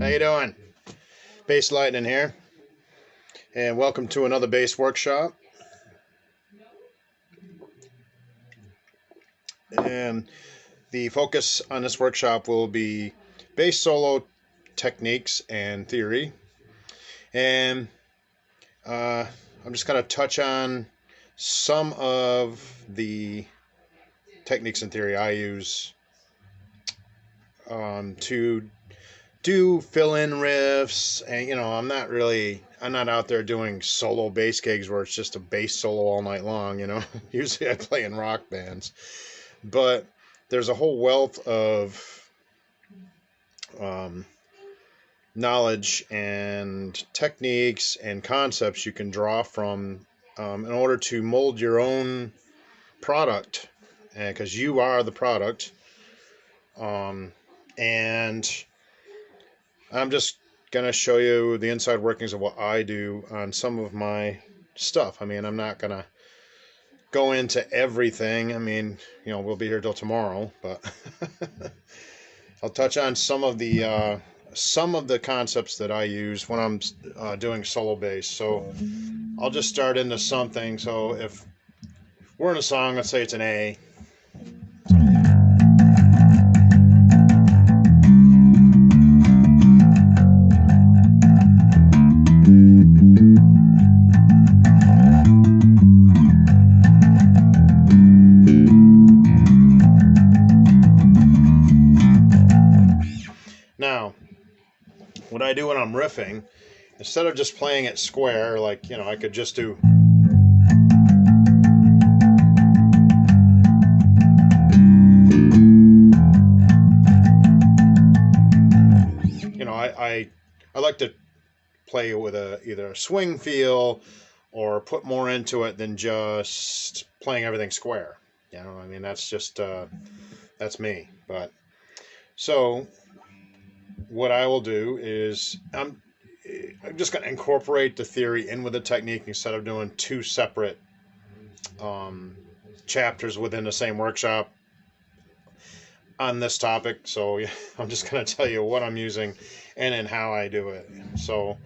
How you doing? Basslightning here, and welcome to another bass workshop. And the focus on this workshop will be bass solo techniques and theory. And I'm just going to touch on some of the techniques and theory I use to do fill-in riffs. And I'm not out there doing solo bass gigs where it's just a bass solo all night long. Usually I play in rock bands, but there's a whole wealth of knowledge and techniques and concepts you can draw from in order to mold your own product, because you are the product. And I'm just going to show you the inside workings of what I do on some of my stuff. I'm not going to go into everything. We'll be here till tomorrow, but I'll touch on some of the concepts that I use when I'm doing solo bass. So I'll just start into something. So if we're in a song, let's say it's an A. Now, what I do when I'm riffing, instead of just playing it square, I could just do. I like to play with either a swing feel or put more into it than just playing everything square. That's just that's me. But so what I will do is I'm just going to incorporate the theory in with the technique instead of doing two separate chapters within the same workshop on this topic. So I'm just going to tell you what I'm using and how I do it. So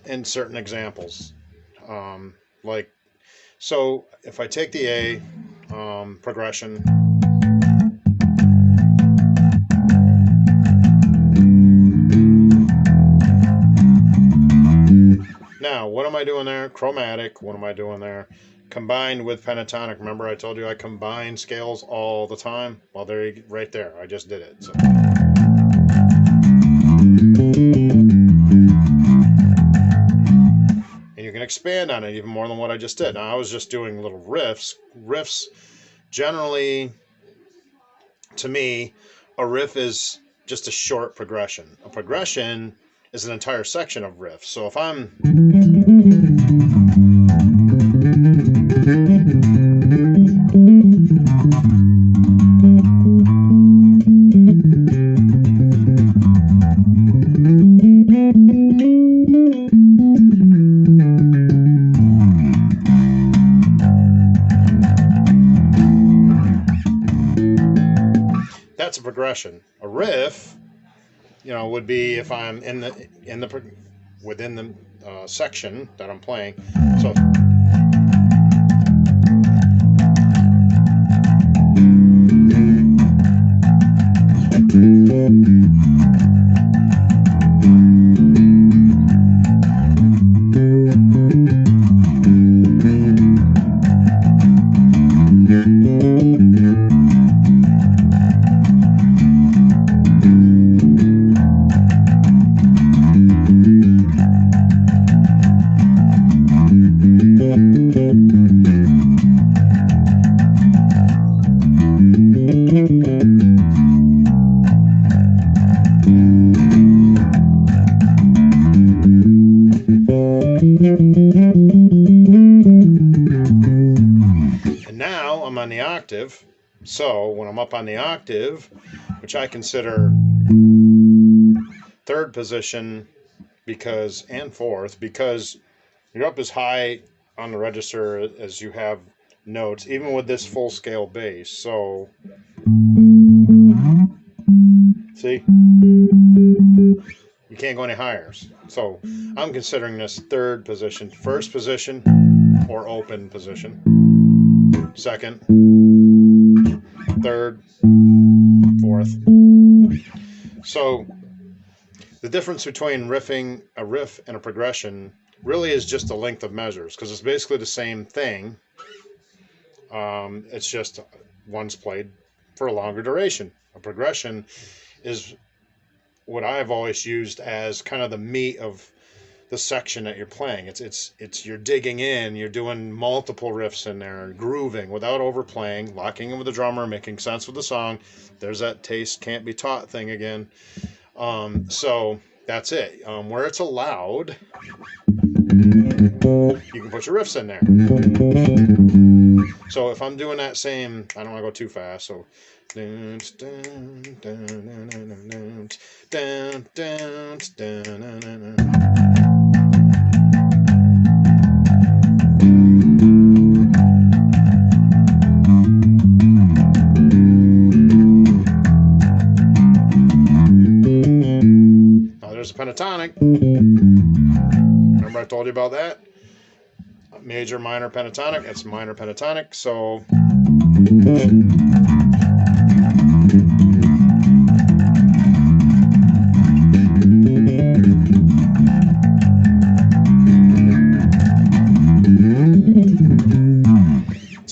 in certain examples, so if I take the A progression, now what am I doing there? Chromatic. What am I doing there? Combined with pentatonic. Remember I told you I combine scales all the time? Well, right there. I just did it. So. And you can expand on it even more than what I just did. Now, I was just doing little riffs. Riffs, generally, to me, a riff is just a short progression. A progression is an entire section of riffs. So if I'm... that's a progression. A riff, would be if I'm within the section that I'm playing. So and now I'm on the octave. So when I'm up on the octave, which I consider third position and fourth, because you're up as high on the register as you have notes, even with this full scale bass. So see, you can't go any higher. So I'm considering this third position. First position, or open position. Second, third, fourth. So the difference between riffing a riff and a progression really is just the length of measures, because it's basically the same thing. It's just one's played for a longer duration. A progression is what I've always used as kind of the meat of the section that you're playing. It's you're digging in, you're doing multiple riffs in there and grooving without overplaying, locking in with the drummer, making sense with the song. There's that taste can't be taught thing again. So that's it. Where it's allowed, you can put your riffs in there. So if I'm doing that same, I don't want to go too fast, so now there's a pentatonic. Remember I told you about that? Major, minor, pentatonic. That's minor pentatonic. So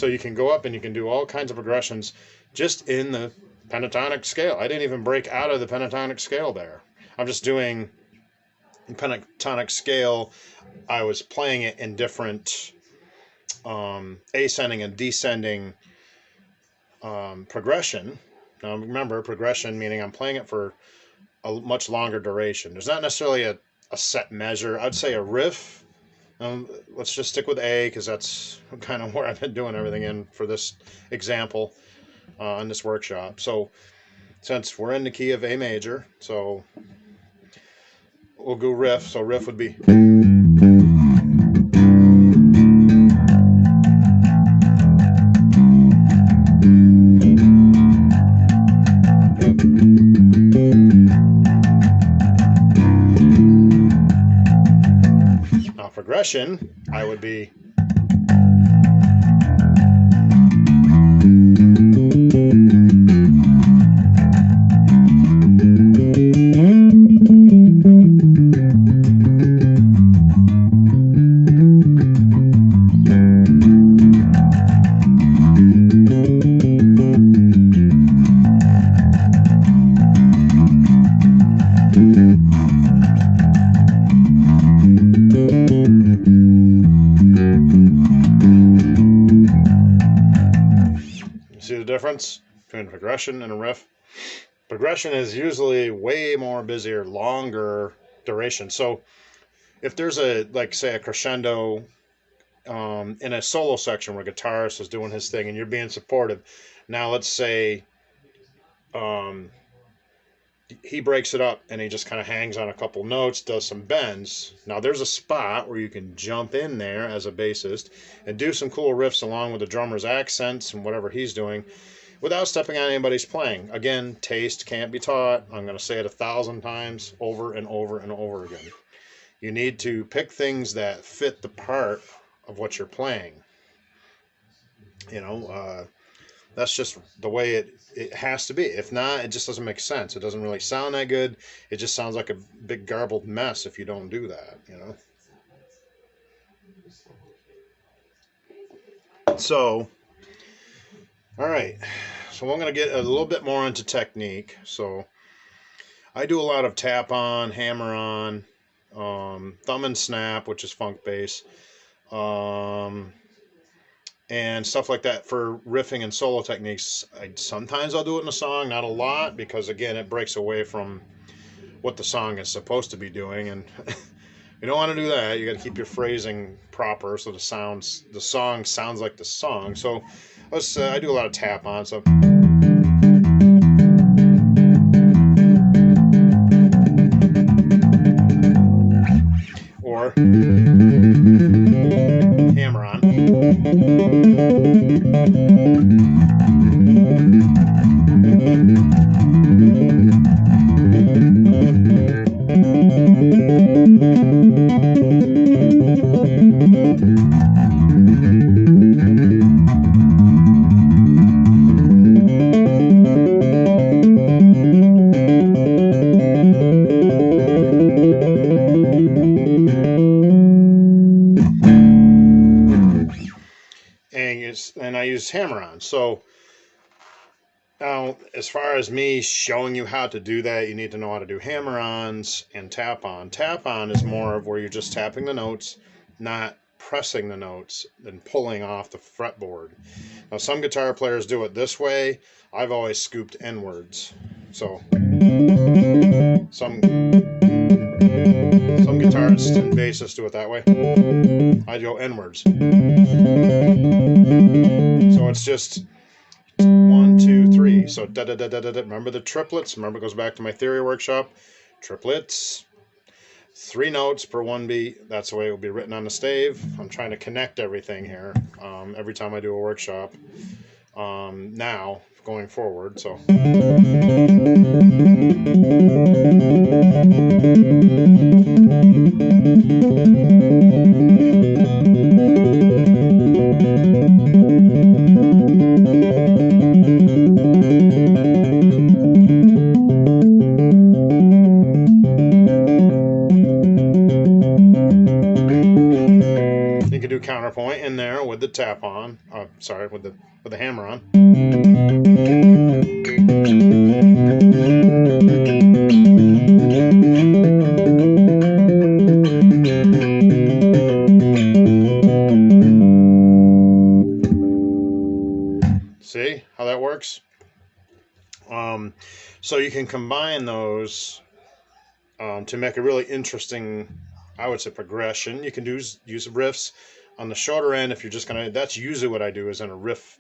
you can go up and you can do all kinds of progressions just in the pentatonic scale. I didn't even break out of the pentatonic scale there. I'm just doing pentatonic scale. I was playing it in different ascending and descending progression. Now remember, progression meaning I'm playing it for a much longer duration. There's not necessarily a set measure. I'd say a riff. Let's just stick with A, because that's kind of where I've been doing everything in for this example in this workshop. So since we're in the key of A major, so we'll go riff. So riff would be. Now progression, I would be. See the difference between progression and a riff? Progression is usually way more busier, longer duration. So if there's a, like say a crescendo in a solo section where a guitarist is doing his thing and you're being supportive. Now let's say he breaks it up and he just kind of hangs on a couple notes, does some bends. Now there's a spot where you can jump in there as a bassist and do some cool riffs along with the drummer's accents and whatever he's doing without stepping on anybody's playing. Again, taste can't be taught. I'm going to say it 1,000 times over and over and over again. You need to pick things that fit the part of what you're playing. You know, that's just the way it has to be. If not, it just doesn't make sense. It doesn't really sound that good. It just sounds like a big garbled mess if you don't do that, you know. So, all right. So I'm going to get a little bit more into technique. So I do a lot of tap on, hammer on, thumb and snap, which is funk bass. And stuff like that for riffing and solo techniques. Sometimes I'll do it in a song, not a lot, because again, it breaks away from what the song is supposed to be doing, and you don't want to do that. You got to keep your phrasing proper so the song sounds like the song. So I do a lot of tap on. So. Or hammer on. use hammer-on. So now, as far as me showing you how to do that, you need to know how to do hammer-ons and tap-on. Tap-on is more of where you're just tapping the notes, not pressing the notes and pulling off the fretboard. Now, some guitar players do it this way. I've always scooped inwards. So some guitarists and bassists do it that way. I go inwards. So it's just 1, 2, 3. So da da da da da da. Remember the triplets? Remember, it goes back to my theory workshop. Triplets. 3 notes per 1 beat. That's the way it will be written on the stave. I'm trying to connect everything here every time I do a workshop. Now, going forward. So. You can do counterpoint in there with the tap on. Sorry, with the hammer on. See how that works? So you can combine those to make a really interesting, I would say, progression. You can use riffs on the shorter end if you're just gonna. That's usually what I do, is in a riff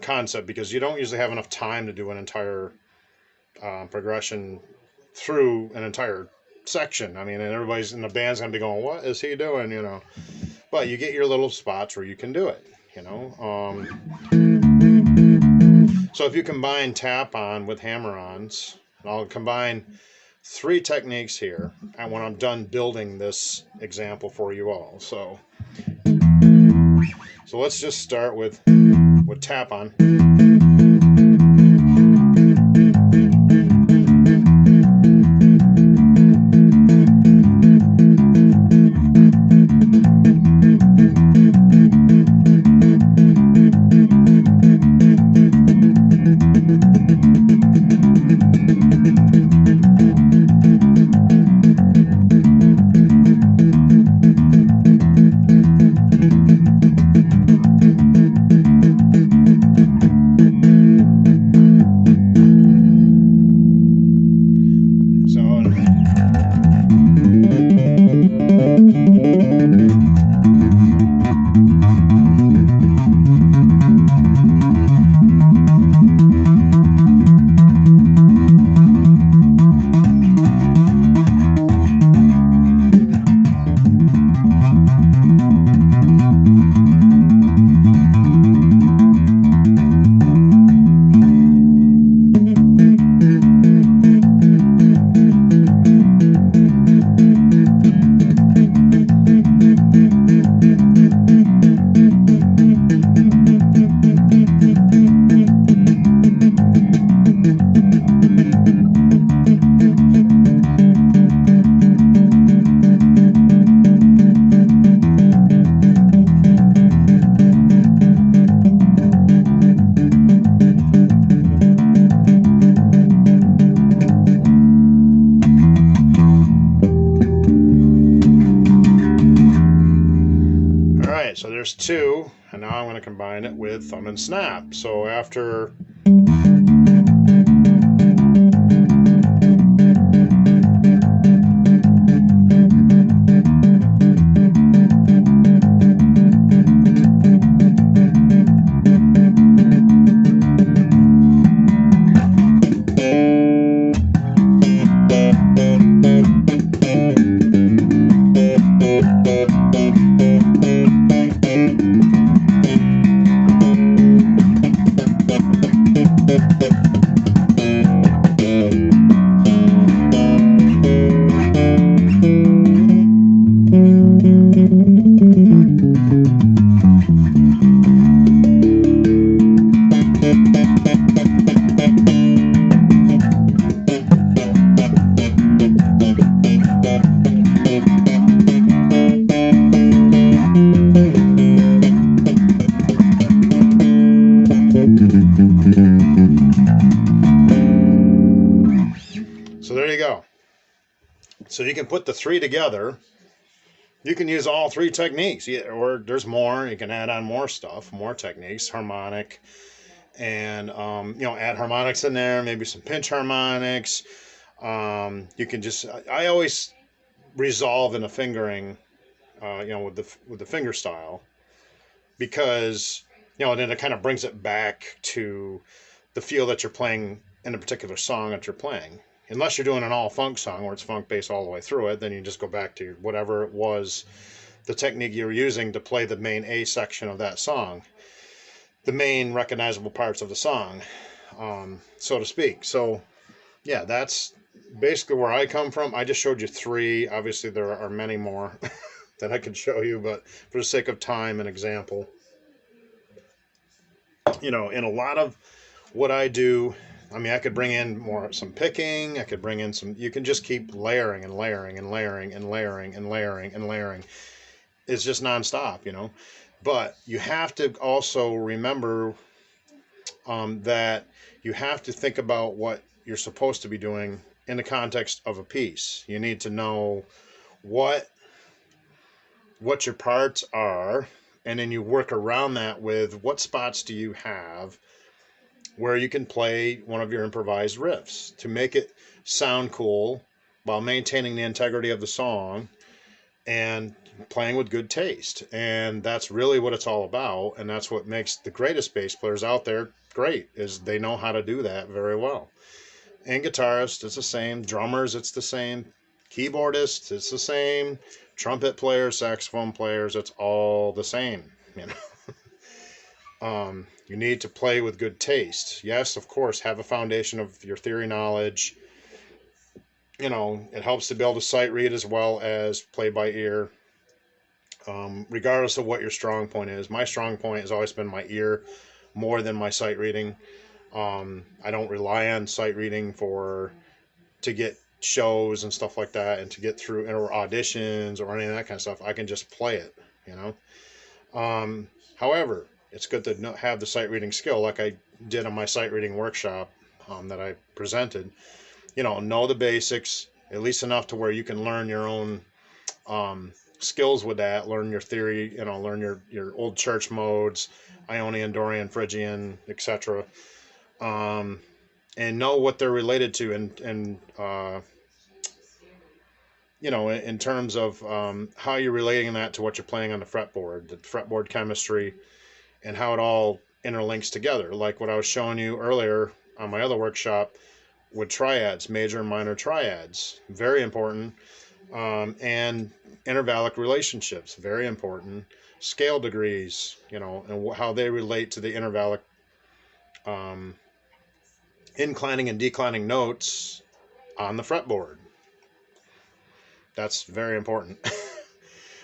concept, because you don't usually have enough time to do an entire progression through an entire section. I mean, and everybody's in the band's gonna be going, "What is he doing?" You know. But you get your little spots where you can do it. You know. So if you combine tap-on with hammer-ons, and I'll combine 3 techniques here, and when I'm done building this example for you all. So let's just start with tap-on. So there's 2, and now I'm going to combine it with thumb and snap. So after So there you go. So you can put the three together. You can use all three techniques, or there's more. You can add on more stuff, more techniques, harmonic, and add harmonics in there, maybe some pinch harmonics. You can just, I always resolve in a fingering, with the finger style, because then it kind of brings it back to the feel that you're playing in a particular song that you're playing. Unless you're doing an all funk song where it's funk based all the way through it, then you just go back to whatever it was, the technique you were using to play the main A section of that song, the main recognizable parts of the song, so to speak. So yeah, that's basically where I come from. I just showed you three. Obviously, there are many more that I could show you, but for the sake of time and example, in a lot of what I do, I mean, I could bring in some picking. I could bring in some. You can just keep layering and layering and layering and layering and layering and layering. It's just nonstop. But you have to also remember that you have to think about what you're supposed to be doing in the context of a piece. You need to know what your parts are, and then you work around that with what spots do you have where you can play one of your improvised riffs to make it sound cool while maintaining the integrity of the song and playing with good taste. And that's really what it's all about, and that's what makes the greatest bass players out there great, is they know how to do that very well. And guitarists, it's the same. Drummers, it's the same. Keyboardists, it's the same. Trumpet players, saxophone players, it's all the same. You need to play with good taste. Yes, of course, have a foundation of your theory knowledge. It helps to be able to sight read as well as play by ear. Regardless of what your strong point is. My strong point has always been my ear more than my sight reading. I don't rely on sight reading to get shows and stuff like that, and to get through, or auditions or any of that kind of stuff. I can just play it, However, it's good to have the sight reading skill, like I did on my sight reading workshop that I presented. Know the basics, at least enough to where you can learn your own skills with that. Learn your theory, learn your old church modes, Ionian, Dorian, Phrygian, etc. And know what they're related to, and in terms of how you're relating that to what you're playing on the fretboard chemistry, and how it all interlinks together. Like what I was showing you earlier on my other workshop with triads, major and minor triads, very important. And intervallic relationships, very important. Scale degrees, and how they relate to the intervallic inclining and declining notes on the fretboard. That's very important.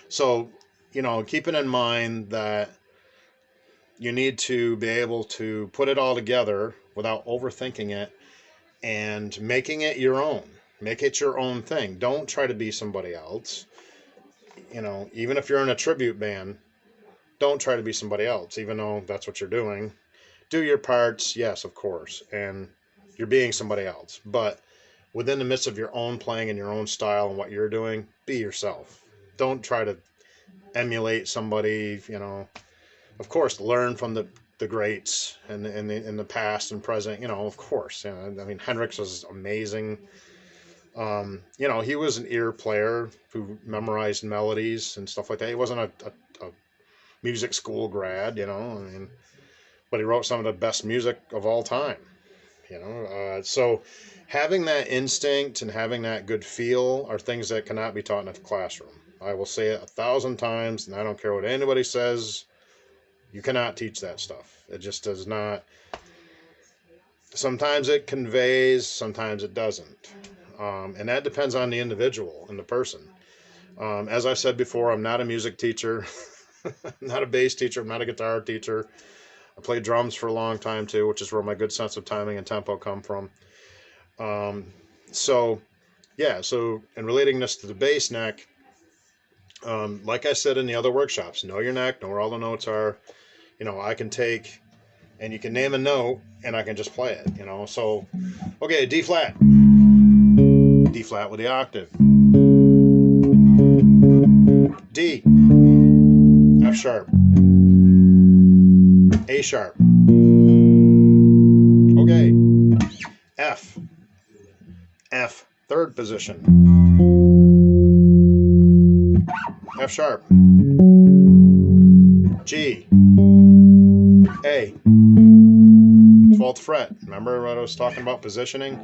So, keeping in mind that you need to be able to put it all together without overthinking it and making it your own. Make it your own thing. Don't try to be somebody else. Even if you're in a tribute band, don't try to be somebody else, even though that's what you're doing. Do your parts, yes, of course, and you're being somebody else. But within the midst of your own playing and your own style and what you're doing, be yourself. Don't try to emulate somebody, Of course, learn from the greats in the past and present, of course. I mean, Hendrix was amazing. He was an ear player who memorized melodies and stuff like that. He wasn't a music school grad, but he wrote some of the best music of all time, So having that instinct and having that good feel are things that cannot be taught in a classroom. I will say it 1,000 times, and I don't care what anybody says. You cannot teach that stuff. It just does not. Sometimes it conveys, sometimes it doesn't. And that depends on the individual and the person. As I said before, I'm not a music teacher. I'm not a bass teacher. I'm not a guitar teacher. I played drums for a long time too, which is where my good sense of timing and tempo come from. So in relating this to the bass neck, like I said in the other workshops, know your neck, know where all the notes are. I can take and you can name a note, and I can just play it, you know. So, okay, D flat. D flat with the octave. D. F sharp. A sharp. Okay. F. F. Third position. F sharp. G. A. 12th fret. Remember what I was talking about positioning?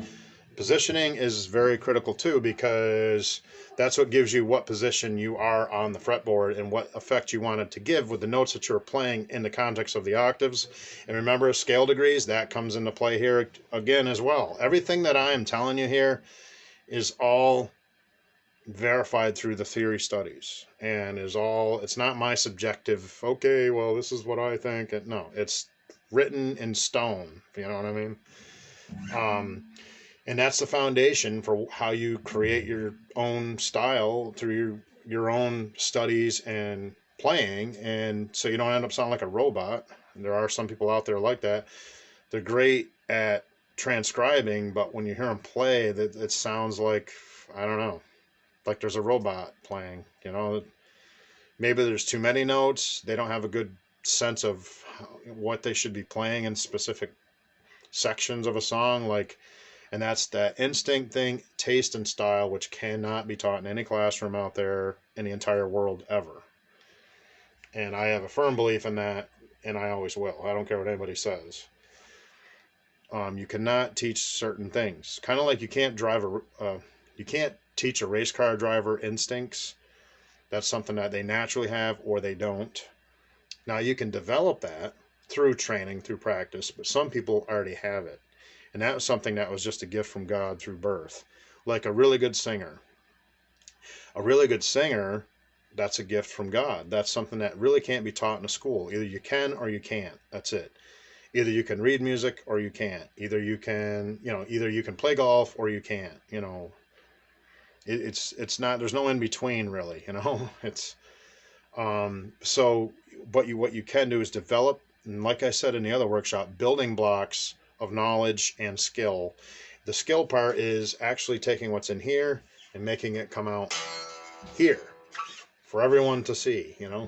Positioning is very critical too, because that's what gives you what position you are on the fretboard and what effect you wanted to give with the notes that you're playing in the context of the octaves. And remember, scale degrees, that comes into play here again as well. Everything that I am telling you here is all verified through the theory studies, and it's not my subjective, okay, well, this is what I think. No, it's written in stone, you know what I mean? And that's the foundation for how you create your own style through your own studies and playing, and so you don't end up sounding like a robot. And there are some people out there like that. They're great at transcribing, but when you hear them play, that it sounds like, I don't know, like there's a robot playing, you know. Maybe there's too many notes. They don't have a good sense of what they should be playing in specific sections of a song, like. And that's that instinct thing, taste and style, which cannot be taught in any classroom out there in the entire world ever. And I have a firm belief in that, and I always will. I don't care what anybody says. You cannot teach certain things. Kind of like you can't teach a race car driver instincts. That's something that they naturally have or they don't. Now, you can develop that through training, through practice, but some people already have it. And that was something that was just a gift from God through birth. Like a really good singer. A really good singer, that's a gift from God. That's something that really can't be taught in a school. Either you can or you can't. That's it. Either you can read music or you can't. Either you can play golf or you can't. You know, it's not, there's no in between really, you know. It's so what you can do is develop, and like I said in the other workshop, building blocks of knowledge and skill. The skill part is actually taking what's in here and making it come out here for everyone to see, you know.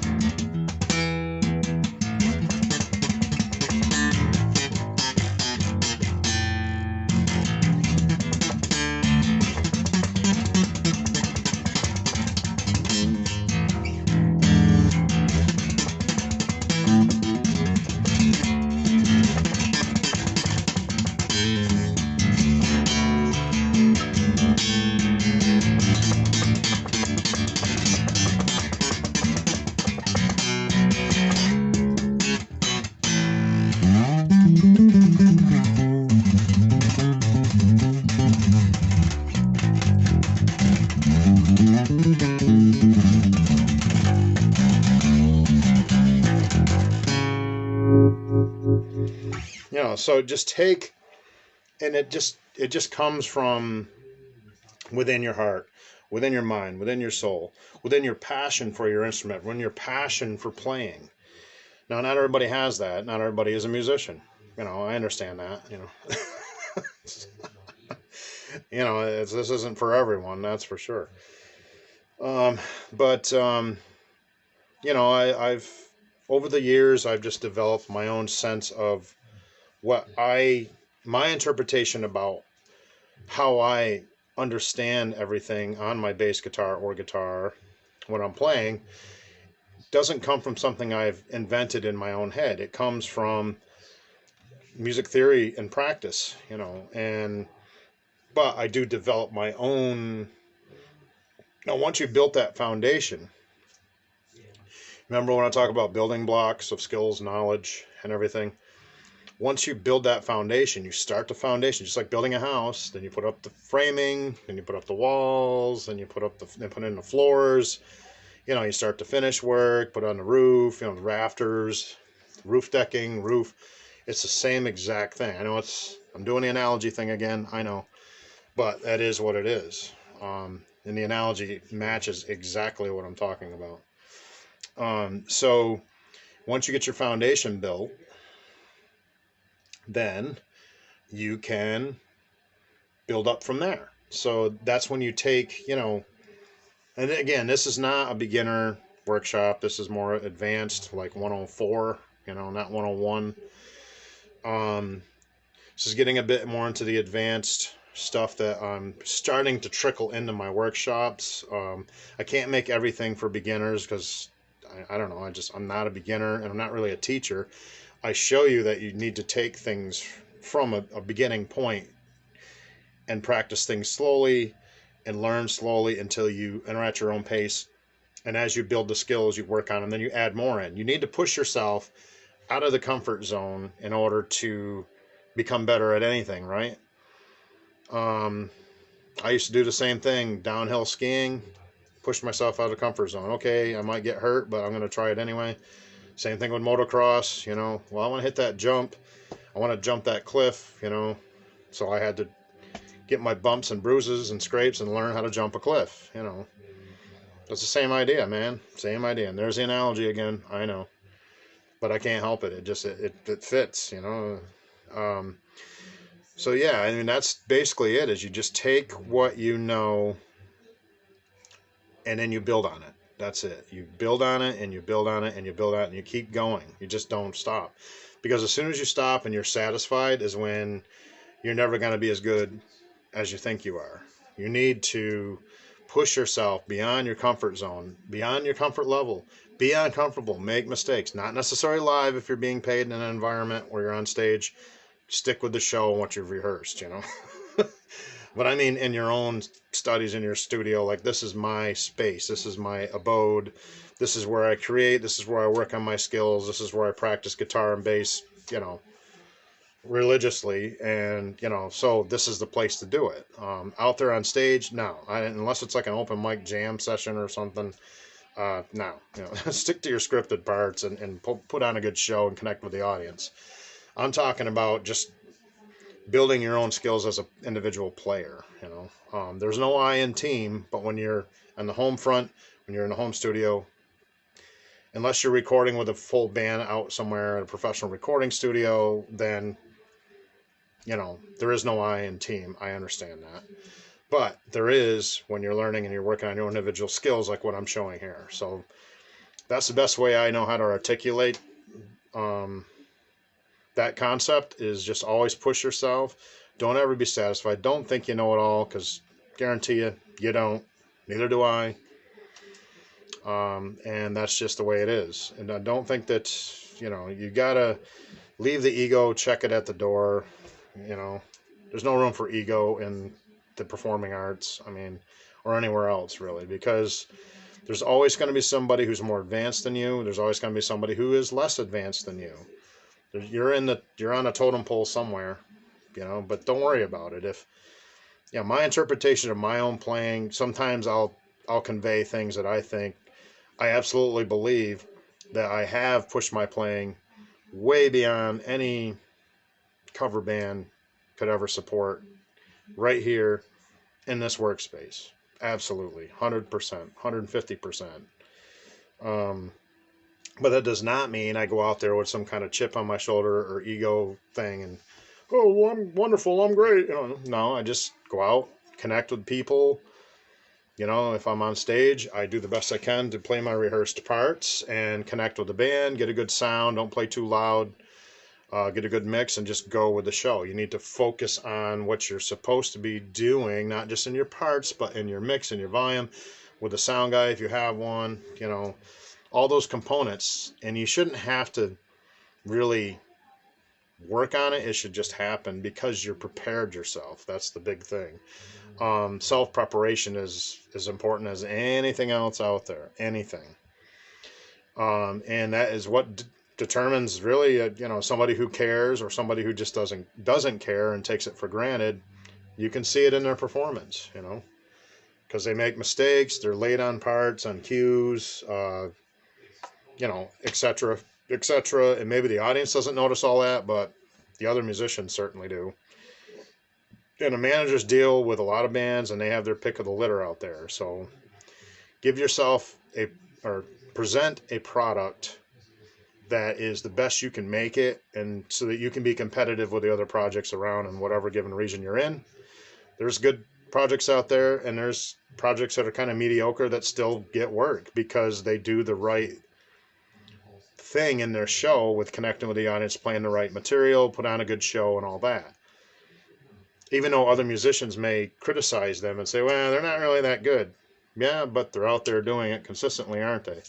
You know, so just take, and it just comes from within your heart, within your mind, within your soul, within your passion for your instrument, within your passion for playing. Now, not everybody has that. Not everybody is a musician. You know, I understand that, you know. You know, this isn't for everyone, that's for sure. But you know, I've over the years, I've just developed my own sense of my interpretation about how I understand everything on my bass guitar or guitar when I'm playing doesn't come from something I've invented in my own head. It comes from music theory and practice, you know, but I do develop my own. Now, once you built that foundation, remember when I talk about building blocks of skills, knowledge, and everything? Once you build that foundation, you start the foundation, just like building a house. Then you put up the framing, then you put up the walls, then you put in the floors. You know, you start the finish work, put on the roof, you know, the rafters, roof decking, roof. It's the same exact thing. I know I'm doing the analogy thing again, I know, but that is what it is. And the analogy matches exactly what I'm talking about. So once you get your foundation built, then you can build up from there. So that's when you take, and again, this is not a beginner workshop. This is more advanced, like 104, not 101. This is getting a bit more into the advanced stuff that I'm starting to trickle into my workshops. I can't make everything for beginners because I don't know. I'm not a beginner and I'm not really a teacher. I show you that you need to take things from a beginning point and practice things slowly and learn slowly until you enter at your own pace. And as you build the skills, you work on them, then you add more in. You need to push yourself out of the comfort zone in order to become better at anything, right? I used to do the same thing, downhill skiing, push myself out of the comfort zone. Okay, I might get hurt, but I'm going to try it anyway. Same thing with motocross, well, I want to hit that jump. I want to jump that cliff, so I had to get my bumps and bruises and scrapes and learn how to jump a cliff, It's the same idea, man. Same idea. And there's the analogy again, I know. But I can't help it. It fits, So yeah, I mean, that's basically it, is you just take what you know and then you build on it. That's it. You build on it and you build on it and you build on it and you keep going. You just don't stop. Because as soon as you stop and you're satisfied is when you're never going to be as good as you think you are. You need to push yourself beyond your comfort zone, beyond your comfort level. Be uncomfortable, make mistakes. Not necessarily live if you're being paid in an environment where you're on stage. Stick with the show and what you've rehearsed, But I mean in your own studies in your studio, like this is my space, this is my abode, this is where I create, this is where I work on my skills, this is where I practice guitar and bass, religiously, and so this is the place to do it. Out there on stage, no, unless it's like an open mic jam session or something. No, stick to your scripted parts and put on a good show and connect with the audience. I'm talking about just building your own skills as an individual player. There's no I in team, but when you're on the home front, when you're in a home studio, unless you're recording with a full band out somewhere at a professional recording studio, then there is no I in team. I understand that. But there is when you're learning and you're working on your own individual skills, like what I'm showing here. So that's the best way I know how to articulate that concept, is just always push yourself. Don't ever be satisfied. Don't think you know it all, because guarantee you don't. Neither do I. And that's just the way it is. And I don't think that, you got to leave the ego, check it at the door. There's no room for ego in the performing arts, or anywhere else really, because there's always going to be somebody who's more advanced than you. There's always going to be somebody who is less advanced than you. You're on a totem pole somewhere, but don't worry about it. My interpretation of my own playing, sometimes I'll convey things that I absolutely believe that I have pushed my playing way beyond any cover band could ever support right here in this workspace. Absolutely. 100%, 150%. But that does not mean I go out there with some kind of chip on my shoulder or ego thing and, oh, well, I'm wonderful, I'm great. No, I just go out, connect with people. If I'm on stage, I do the best I can to play my rehearsed parts and connect with the band, get a good sound, don't play too loud, get a good mix, and just go with the show. You need to focus on what you're supposed to be doing, not just in your parts, but in your mix and your volume, with the sound guy if you have one, all those components. And you shouldn't have to really work on it. It should just happen because you're prepared yourself. That's the big thing. Self-preparation is as important as anything else out there. Anything. And that is what determines really, somebody who cares or somebody who just doesn't care and takes it for granted. You can see it in their performance, because they make mistakes. They're late on parts, on cues, etc., etc. And maybe the audience doesn't notice all that, but the other musicians certainly do. And the managers deal with a lot of bands, and they have their pick of the litter out there. So give yourself present a product that is the best you can make it, and so that you can be competitive with the other projects around in whatever given region you're in. There's good projects out there, and there's projects that are kind of mediocre that still get work because they do the right thing in their show with connecting with the audience, playing the right material, put on a good show, and all that. Even though other musicians may criticize them and say, well, they're not really that good. Yeah, but they're out there doing it consistently, aren't they?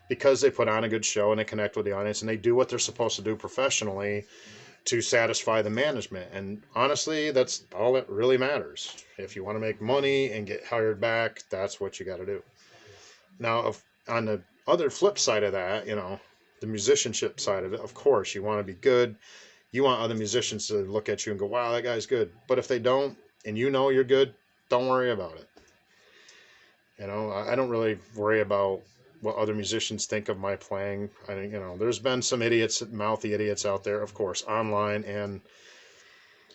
Because they put on a good show and they connect with the audience and they do what they're supposed to do professionally to satisfy the management. And honestly, that's all that really matters. If you want to make money and get hired back, that's what you got to do. Now, on the other flip side of that, the musicianship side of it, of course, you want to be good. You want other musicians to look at you and go, wow, that guy's good. But if they don't, and you're good, don't worry about it. I don't really worry about what other musicians think of my playing. I think, there's been some mouthy idiots out there, of course, online. And,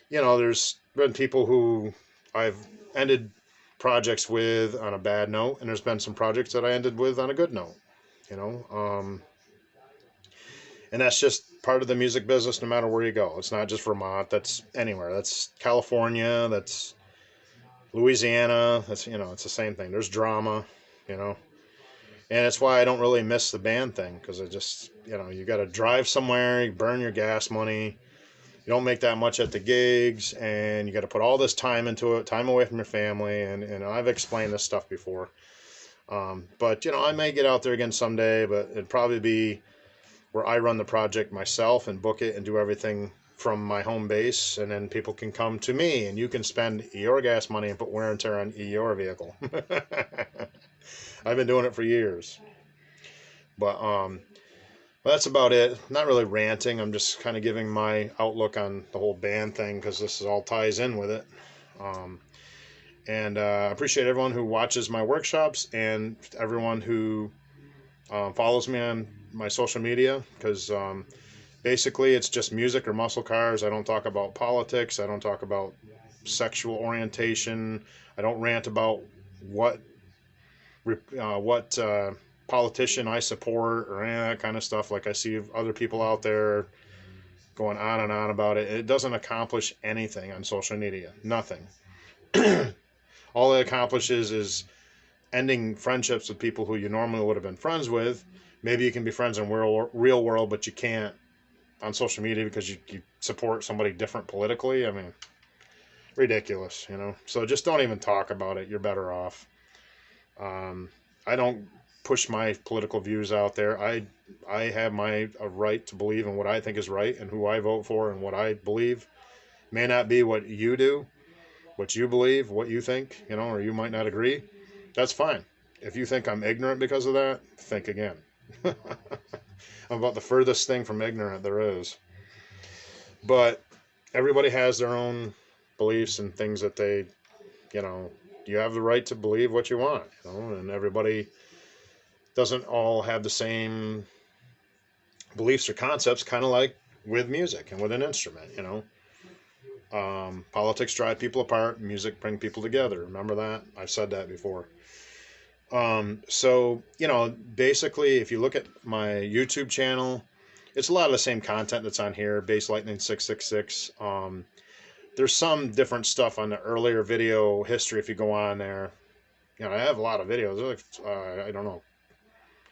there's been people who I've ended projects with on a bad note. And there's been some projects that I ended with on a good note, and that's just part of the music business no matter where you go. It's not just Vermont. That's anywhere. That's California. That's Louisiana. That's, it's the same thing. There's drama, and it's why I don't really miss the band thing, because I just, you got to drive somewhere, you burn your gas money, you don't make that much at the gigs, and you got to put all this time into it, time away from your family, and I've explained this stuff before. But, I may get out there again someday, but it'd probably be where I run the project myself and book it and do everything from my home base, and then people can come to me and you can spend your gas money and put wear and tear on your vehicle. I've been doing it for years. But that's about it. Not really ranting. I'm just kind of giving my outlook on the whole band thing, because this all ties in with it. And I appreciate everyone who watches my workshops and everyone who follows me on my social media, because basically it's just music or muscle cars. I don't talk about politics. I don't talk about sexual orientation. I don't rant about what politician I support or any of that kind of stuff. Like, I see other people out there going on and on about it. It doesn't accomplish anything on social media. Nothing. All it accomplishes is ending friendships with people who you normally would have been friends with. Maybe you can be friends in real world, but you can't on social media because you support somebody different politically. I mean, ridiculous, So just don't even talk about it. You're better off. I don't push my political views out there. I have a right to believe in what I think is right and who I vote for, and what I believe may not be what you do, what you believe, what you think, or you might not agree. That's fine. If you think I'm ignorant because of that, think again. I'm about the furthest thing from ignorant there is. But everybody has their own beliefs and things that they, you have the right to believe what you want, and everybody doesn't all have the same beliefs or concepts, kind of like with music and with an instrument, Politics drive people apart, music bring people together. Remember that? I've said that before. So, basically, if you look at my YouTube channel, it's a lot of the same content that's on here, Basslightning 666. There's some different stuff on the earlier video history if you go on there. I have a lot of videos. I don't know.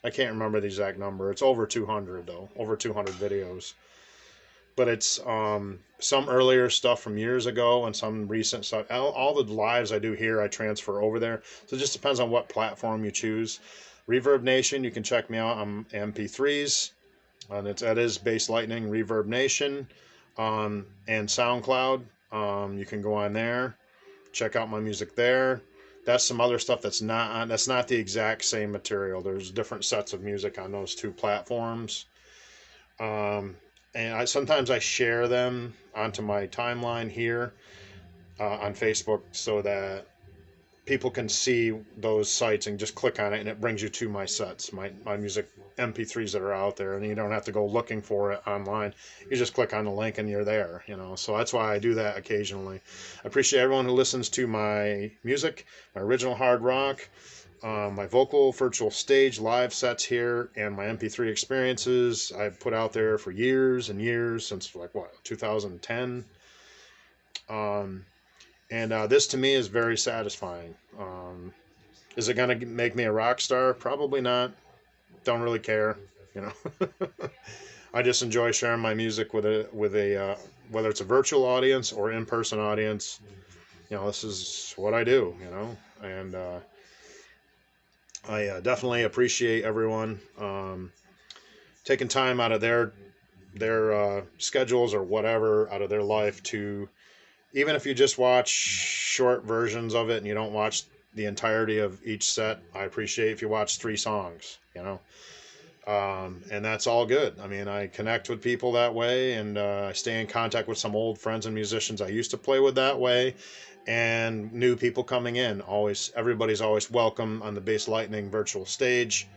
I can't remember the exact number. It's over 200, though. Over 200 videos. But it's some earlier stuff from years ago and some recent stuff. All the lives I do here, I transfer over there. So it just depends on what platform you choose. Reverb Nation, you can check me out on MP3s. And that is Basslightning Reverb Nation. And SoundCloud, you can go on there, check out my music there. That's some other stuff that's not the exact same material. There's different sets of music on those two platforms. And sometimes I share them onto my timeline here on Facebook, so that people can see those sites and just click on it, and it brings you to my sets, my music MP3s that are out there, and you don't have to go looking for it online. You just click on the link and you're there, So that's why I do that occasionally. I appreciate everyone who listens to my music, my original hard rock. my vocal virtual stage live sets here, and my MP3 experiences I've put out there for years and years, since like what, 2010. And this to me is very satisfying. Is it going to make me a rock star? Probably not. Don't really care, you know. I just enjoy sharing my music with a whether it's a virtual audience or in-person audience. You know, this is what I do, you know. And I definitely appreciate everyone taking time out of their schedules or whatever, out of their life, to, even if you just watch short versions of it and you don't watch the entirety of each set, I appreciate if you watch 3 songs, you know. And that's all good. I mean, I connect with people that way, and I stay in contact with some old friends and musicians I used to play with that way, and new people coming in. Always, everybody's always welcome on the Basslightning virtual stage.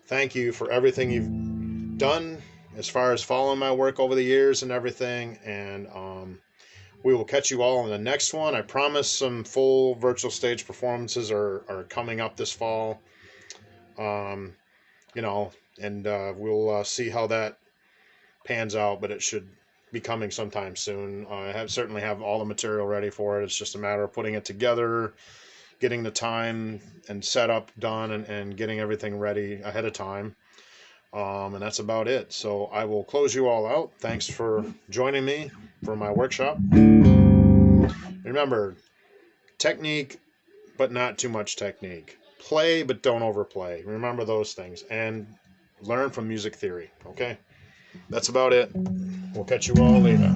Thank you for everything you've done as far as following my work over the years and everything. And we will catch you all in the next one. I promise some full virtual stage performances are coming up this fall. You know, and we'll see how that pans out, but it should be coming sometime soon. I certainly have all the material ready for it. It's just a matter of putting it together, getting the time and setup done, and getting everything ready ahead of time. And that's about it. So I will close you all out. Thanks for joining me for my workshop. Remember, technique, but not too much technique. Play, but don't overplay. Remember those things. And learn from music theory. Okay? That's about it. We'll catch you all later.